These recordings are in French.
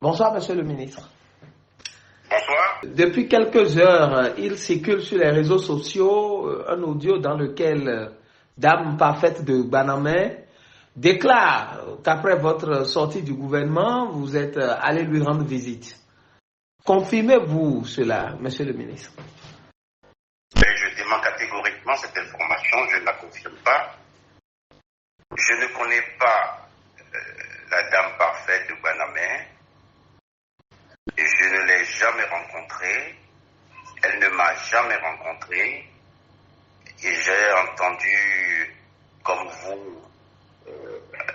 Bonsoir, monsieur le ministre. Bonsoir. Depuis quelques heures, il circule sur les réseaux sociaux un audio dans lequel Dame Parfaite de Banamé déclare qu'après votre sortie du gouvernement, vous êtes allé lui rendre visite. Confirmez-vous cela, monsieur le ministre? Je dément catégoriquement cette information, je ne la confirme pas. Je ne connais pas la Dame Parfaite de Banamé. Je ne l'ai jamais rencontrée. Elle ne m'a jamais rencontré. Et j'ai entendu, comme vous,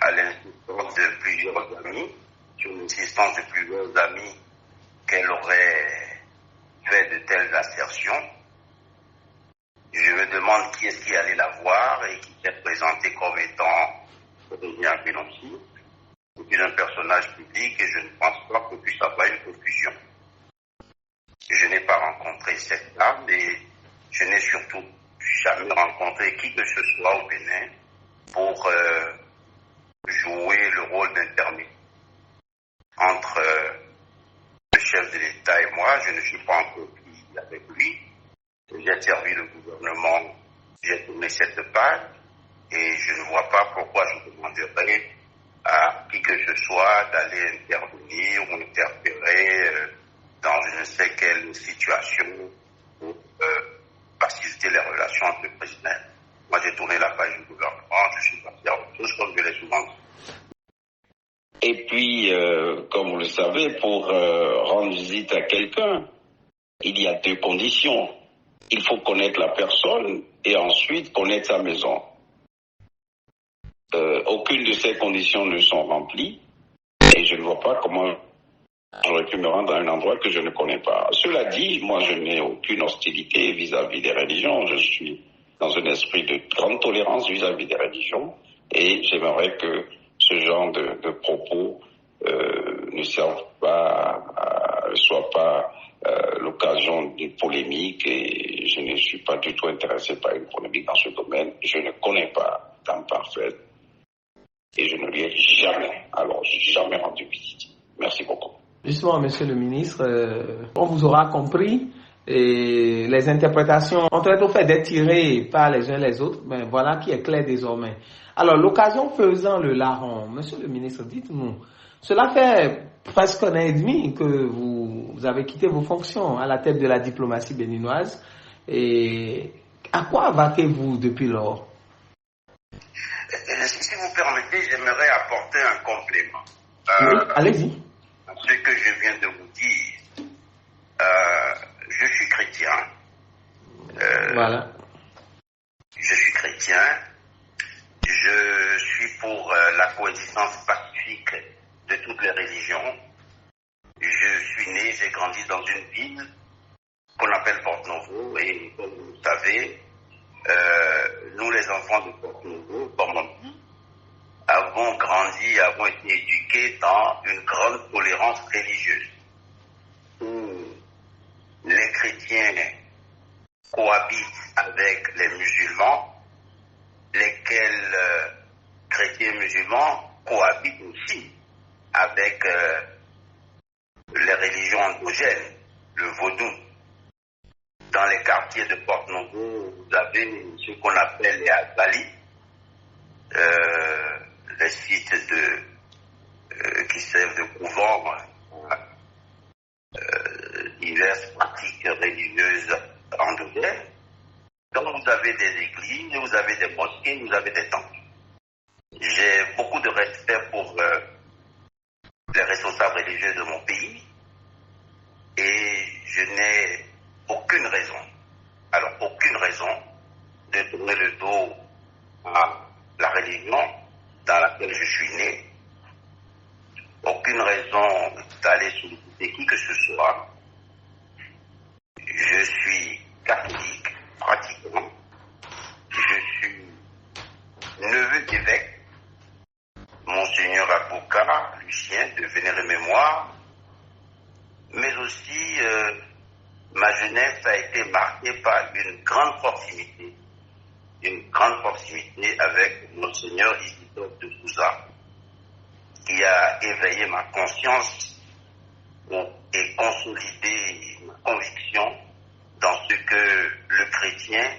à l'insistance de plusieurs amis, sur l'insistance de plusieurs amis, qu'elle aurait fait de telles assertions. Je me demande qui est-ce qui allait la voir et qui s'est présenté comme étant Aurélien Benonsi. C'est un personnage public et je ne pense pas qu'on puisse avoir une confusion. Je n'ai pas rencontré cette dame et je n'ai surtout jamais rencontré qui que ce soit au Bénin pour jouer le rôle d'intermédiaire entre le chef de l'État et moi. Je ne suis pas en conflit avec lui. J'ai servi le gouvernement, j'ai tourné cette page et je ne vois pas pourquoi je demanderais à qui que ce soit d'aller intervenir ou interférer dans je ne sais quelle situation pour faciliter les relations entre le président. Moi, j'ai tourné la page du gouvernement, je suis parti à autre chose comme je l'ai souvent dit. Et puis, comme vous le savez, pour rendre visite à quelqu'un, il y a deux conditions. Il faut connaître la personne et ensuite connaître sa maison. Aucune de ces conditions ne sont remplies et je ne vois pas comment j'aurais pu me rendre à un endroit que je ne connais pas. Cela dit, moi je n'ai aucune hostilité vis-à-vis des religions. Je suis dans un esprit de grande tolérance vis-à-vis des religions et j'aimerais que ce genre de propos ne servent pas, ne soient pas l'occasion d'une polémique et je ne suis pas du tout intéressé par une polémique dans ce domaine. Je ne connais pas Dame Parfaite et je ne lui ai jamais rendu visite. Merci beaucoup. Justement, monsieur le ministre, on vous aura compris et les interprétations ont très au fait d'être tirées par les uns les autres, mais voilà qui est clair désormais. Alors, l'occasion faisant le larron, monsieur le ministre, dites-nous, cela fait presque un an et demi que vous avez quitté vos fonctions à la tête de la diplomatie béninoise. Et à quoi vaquez-vous depuis lors? Si vous permettez, j'aimerais apporter un complément. Oui, allez-y. Ce que je viens de vous dire, je suis chrétien. Voilà. Je suis chrétien. Je suis pour la coexistence pacifique de toutes les religions. Je suis né, j'ai grandi dans une ville qu'on appelle Porte-Novo et comme vous le savez, nous les enfants de Porte-Novo, comme on dit, avons grandi, avons été éduqués dans une grande tolérance religieuse où les chrétiens cohabitent avec les musulmans, lesquels chrétiens et musulmans cohabitent aussi avec les religions endogènes, le vaudou. Dans les quartiers de Porte-Novo, vous avez ce qu'on appelle les Azali, les sites qui servent de couvent diverses pratiques religieuses endogènes. Donc vous avez des églises, vous avez des mosquées, vous avez des temples. J'ai beaucoup de respect pour les responsables religieux de mon pays et je n'ai aucune raison de tourner le dos à la religion dans laquelle je suis né, aucune raison d'aller solliciter qui que ce soit. Je suis catholique, pratiquant, je suis neveu d'évêque, Monseigneur Abouka, Lucien, de vénérée mémoire, mais aussi ma jeunesse a été marquée par une grande proximité avec Monseigneur Isidore de Souza, qui a éveillé ma conscience et consolider ma conviction dans ce que le chrétien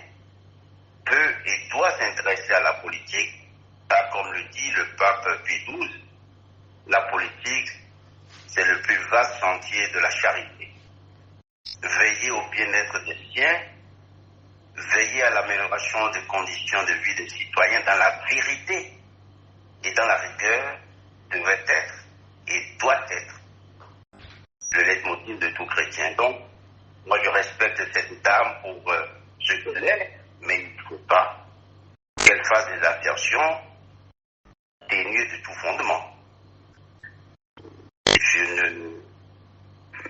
peut et doit s'intéresser à la politique, car comme le dit le pape Pie XII, la politique, c'est le plus vaste sentier de la charité. Veiller au bien-être des siens, veiller à l'amélioration des conditions de vie des citoyens dans la vérité et dans la rigueur devrait être et doit être le leitmotiv de tout chrétien. Donc, moi je respecte cette dame pour ce qu'elle est, mais il ne faut pas qu'elle fasse des assertions dénuées de tout fondement. Je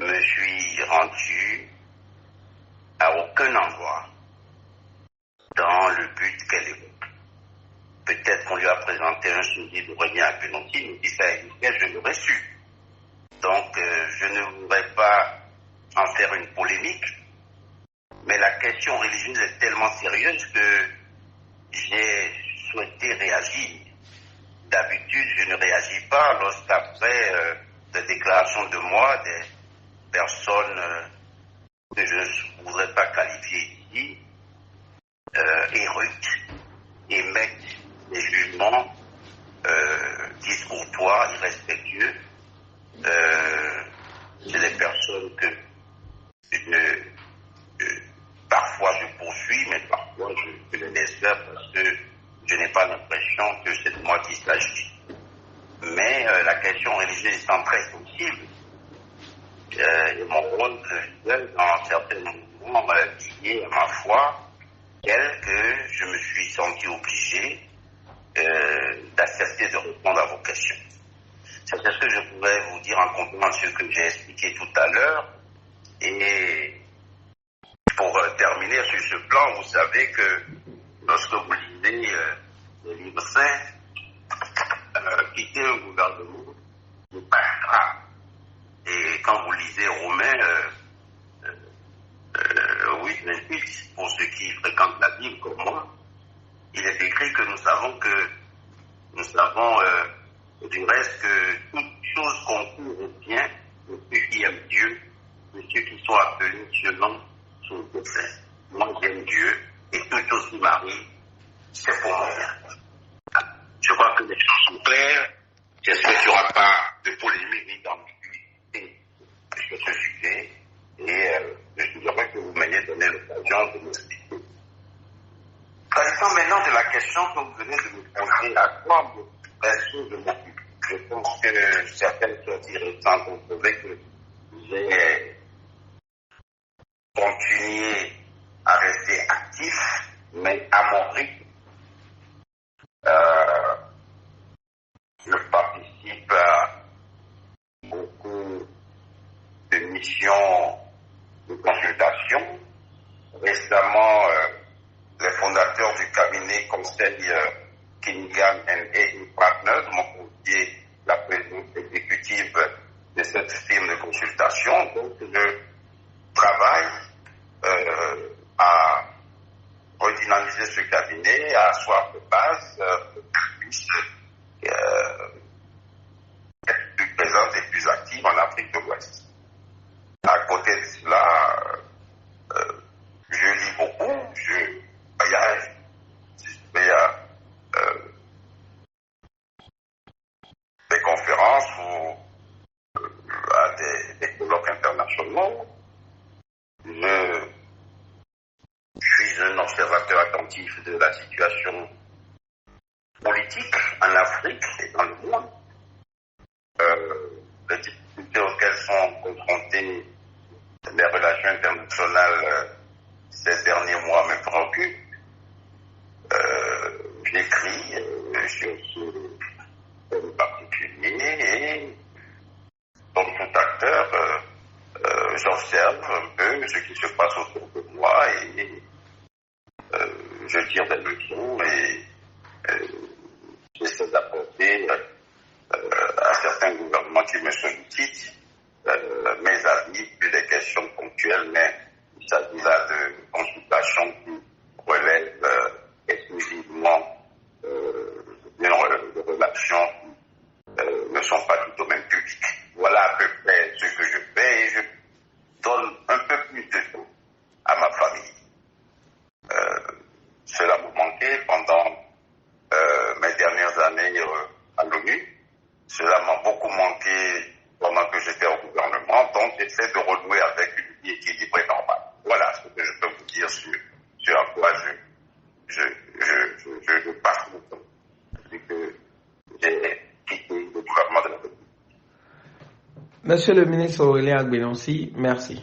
ne me suis rendu à aucun endroit dans le but qu'elle évoque. Peut-être qu'on lui a présenté un soulier d'oreiller à Penonti, mais si ça existait, je l'aurais su. Donc, je ne voudrais pas en faire une polémique, mais la question religieuse est tellement sérieuse que j'ai souhaité réagir. D'habitude, je ne réagis pas lorsqu'après des déclarations de moi, des personnes que je ne voudrais pas qualifier ici, héroïques, émettent des jugements discourtois, irrespectueux. C'est des personnes que parfois je poursuis, mais parfois je les laisse faire parce que je n'ai pas l'impression que c'est de moi qu'il s'agit. Mais la question religieuse étant très sensible, et mon rôle dans certains moments liés à ma foi, tel que je me suis senti obligé d'accepter de répondre à vos questions. C'est ce que je pourrais vous dire en complément de ce que j'ai expliqué tout à l'heure. Et pour terminer sur ce plan, vous savez que lorsque vous lisez les livres saints, quitter un gouvernement n'est pas grave. Et quand vous lisez Romains 8-28, pour ceux qui fréquentent la Bible comme moi, il est écrit que nous savons du reste que toute chose concourt au bien de ceux qui aiment Dieu, de ceux qui sont appelés selon son dessein. Moi j'aime Dieu et toute chose qui m'arrive, c'est pour moi. Je crois que les choses sont claires. J'espère qu'il n'y aura pas de polémique ni d'ambiguïté sur ce sujet. Et je voudrais que vous m'ayez donné l'occasion de m'expliquer. S'agissant maintenant de la question que vous venez de me poser, à quoi est-ce de m'occuper? Je pense que certaines choses récentes ont prouvé que j'ai continué à rester actif, mais à mon rythme. Je participe à beaucoup de missions de consultation. Récemment, les fondateurs du cabinet conseil Kingham & Partners m'ont confié la présidence exécutive de cette firme de consultation. Donc, je travaille à redynamiser ce cabinet, à asseoir de base pour qu'il puisse être plus présente et plus active en Afrique de l'Ouest. À côté de cela, je lis beaucoup, je voyage, je vais à des conférences ou à des colloques internationaux. Je suis un observateur attentif de la situation politique en Afrique et dans le monde. Les difficultés auxquelles sont confrontées les relations internationales ces derniers mois me préoccupent. J'écris sur ce thème particulier et, comme tout acteur, j'observe un peu ce qui se passe autour de moi et je tire des leçons et j'essaie d'apporter à certains gouvernements qui me sollicitent mes avis, puis des questions ponctuelles, mais il s'agit là de consultations qui relèvent exclusivement de relations qui ne sont pas tout au même publiques. Voilà à peu près ce que je fais. renouer avec une vie équilibrée normale. Voilà ce que je peux vous dire sur à quoi je passe mon temps depuis que j'ai quitté le gouvernement de la République. Monsieur le ministre Aurélien Agbenonsi, merci.